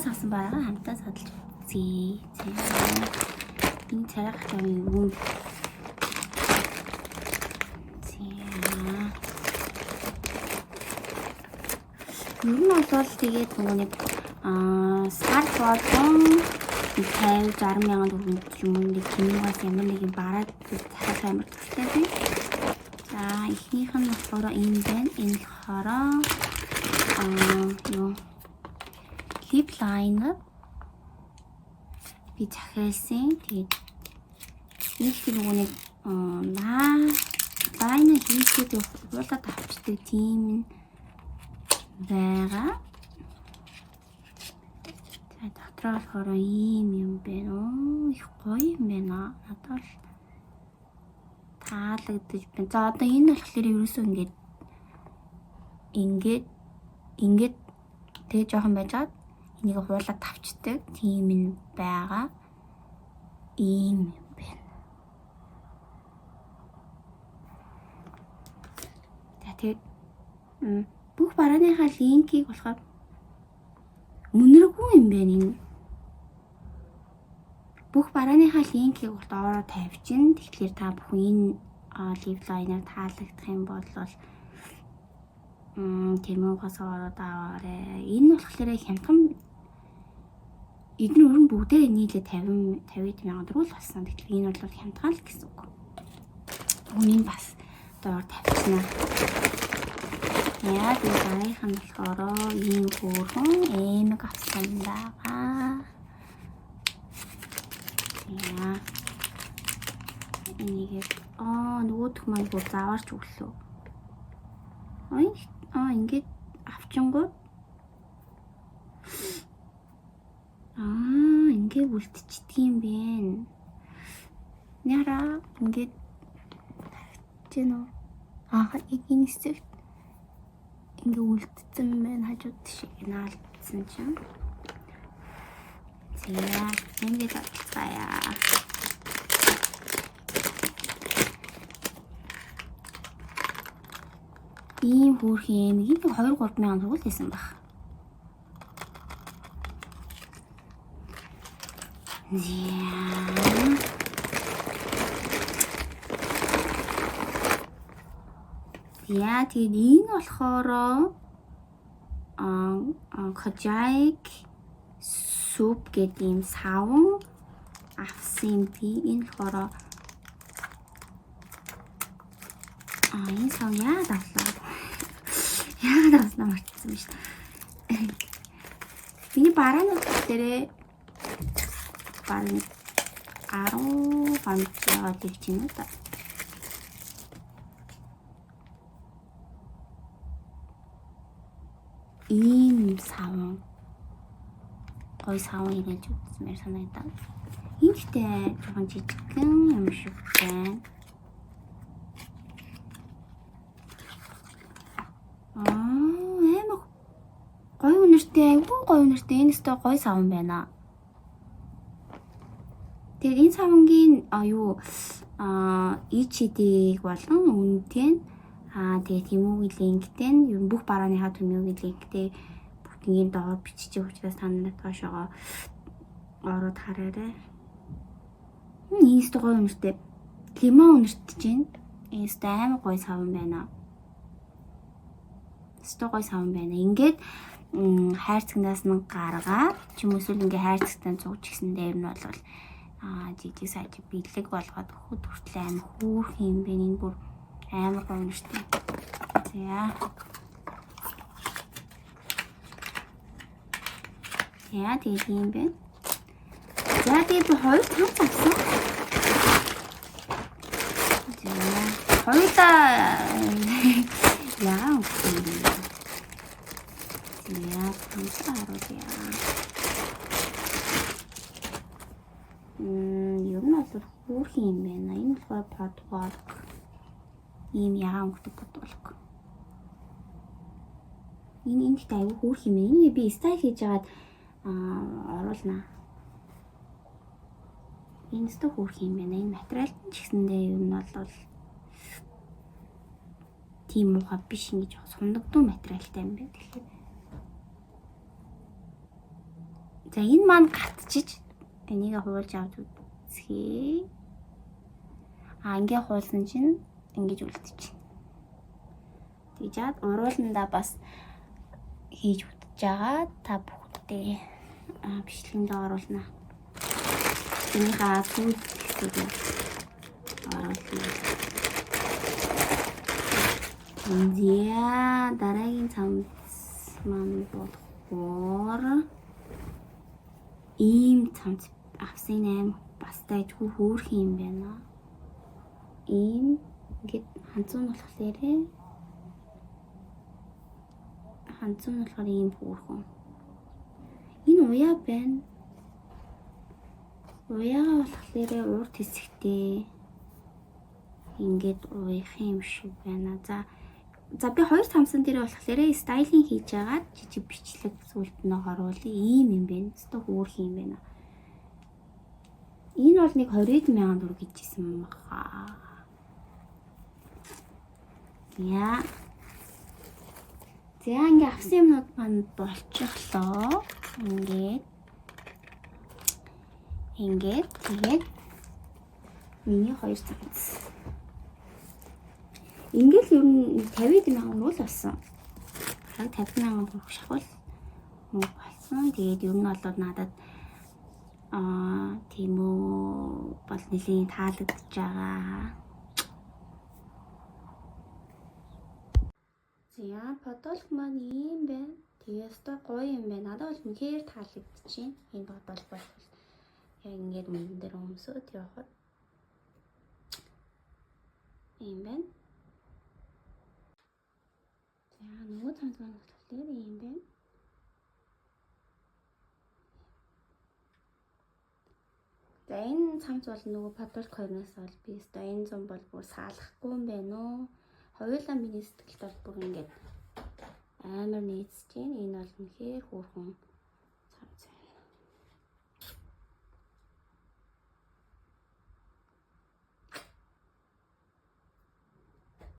Хамтаас авсан байгаа. Хамтаас судалж үзье. Энэ царай хачааны юм. Ер нь бол тэгээд нөгөө нэг стар болон 50 60 мянган төгрөг юм нэг киногоос ямар нэг юм бараад дахиад амар төвтэй би. За эхнийх нь болохоор энэ байна. Энэ болохоор юу lip liner би захиалсан. Тэгээд нэг нөгөө нэг лайнер хийхэд уулаад авчдаг тийм байгаа. За дотроо болохоор ийм юм байна. Их гоё юм байна. Надад таалагдж байна. За одоо энэ болохоор ерөөсөө ингээд тэгээ жоохон байжгаад энийг хуулаад тавчдаг тийм юм байгаа. Ийм юм байна. За тэгээ бүх барааныхаа линкийг болохоор үнэргүй юм байна энэ. Бүх барааныхаа линкийг доороо тавьчихна. Тэгэхээр та бүхэн энэ lip liner таалагдах юм бол Тэмүүгээс ороод аваарэ. Энэ болохоор хямдхан эдгээр өрн бүгдээ нийлээ 50 мянган төгрөг л болсон. Тэгэхээр энэ бол хямдхан л гэсэн үг. Үнийн бас доор тавьчихна. Яа тийм дараах нь болохоор ийм хөөрхөн эмэг авсан байгаа. Яа. Энийг нөгөөх маань бүр заваарч өглөө. Ингээд авчингууд ингээд үлдчихдэг юм бэ. Яра ингээд тавьчихна уу? Энэ хэсэгт ингээд үлдсэн байна. Хажууд шиг наалдсан чинь. За ингээд авчихъя. Ийм хөөрхөн нэг 2-3 мянган төгрөг байсан баг. Яа тэгээд энэ болохоор Kojak soup гэдэг юм савн авсан би. Энэ болохоор энэ савн яа давлаа. Яагаад авснаа мартсан юм шүү. Миний барааны дээрээ барны 10 хоног тэгж юм да. Ийм савн гой савн ирээд үзмээр санагдав. Энэтэй жоохон жижигхэн юм шиг байна. Гой үнэртэй, айгүй гой үнэртэй. Энэ өстой гой савн байна. Тэгээд энэ савнгийн ичдэг болон үнэтэй. Тэгээд Тэмүүгийн линктэй ер нь бүх барааныхаа Тэмүүгийн линктэй бүгдийн доор бичиж учраас та нарт доошоо ороод хараарай. Энэ өстой гой үнэртэй. Лимон үнэртэж байна. Энэ өстой амар гой савн байна. Өстой гой савн байна. Ингээд хайрцагнаас нь гаргаад ч юм уу эсвэл ингээ хайрцагтай зууж гисэн дээр нь бол жижиг сая бэлэг болгоод өгөхөд хүртэл амар хөөрх юм бэ. Энэ бүр амар гоё нэртэй. За. Яа тийм юм бэ? За тийм хоёр цанц авсан. За хоёулаа яа үгүй. Яа хамсааруудъя. Ер нь бол хөөрх юм байна. Энэ болохоор подвол. Ийм ягаан өнгөтэй подволк. Энэ ихтэй аюу хөөрх юм. Энийг би стайл хийж яагаад оруулнаа. Энэ өстө хөөрх юм байна. Энэ материал ч гэсэндээ ер нь бол тийм муухай биш ингэж сундагдуу материалтай юм байна. Тэгэхээр За энэ маань гатчиж энийг хуулж авч үзье. Ингээ хуулсан чинь ингэж үлдчихэв. Тэгжээд урууландаа бас хийж үзэж байгаа. Та бүхэндээ бичлэгэндээ оруулна. Энийхээ сүүл хэсгийг оруулна. Зя дараагийн цамц маань болохоор ийм цамц авсан аим бас дайггүй хөөрх юм байна. Ийм ингээд ханцуун болохоор ийм хөөрхөн. Энэ уяа байна. Уяага болохоор урд хэсэгтээ ингээд уяах юм шиг байна. За би хоёр цамцсан дээр болохоор стайлинг хийж агаад жижиг бичлэг сүлд нь оруулъя. Ийм юм байна. Өстө хөөрх юм байна. Энэ бол нэг 20,000 төгрөг гэжсэн баха. Яа. За ингээ авсан юмнууд маань болчихлоо. Ингээд тэгээд миний хоёр цамц. Ингээл ер нь 50,000 руу л болсон. 50,000 төгрөг шахвал мөнгө болсон. Тэгээд ер нь бол надад тийм үү бол нэлийн таалагдж байгаа. За подолк маань ийм байна. Тэгээд өстой гоё юм байна. Надад бол үнэхээр таалагдчихээн. Энэ подолк бол яг ингээд мөн дээр өмсөд явахад ийм байна. За нөгөө цамц маань болохоор ийм байна. За энэ цамц бол нөгөө подолк хоёроос бол би өстой энэ зам бол бүр саалахгүй юм байна уу? Хоёулаа миний сэтгэлд бол бүр ингээд амар нийцж байна. Энэ бол үнэхээр хөөрхөн цамц байна.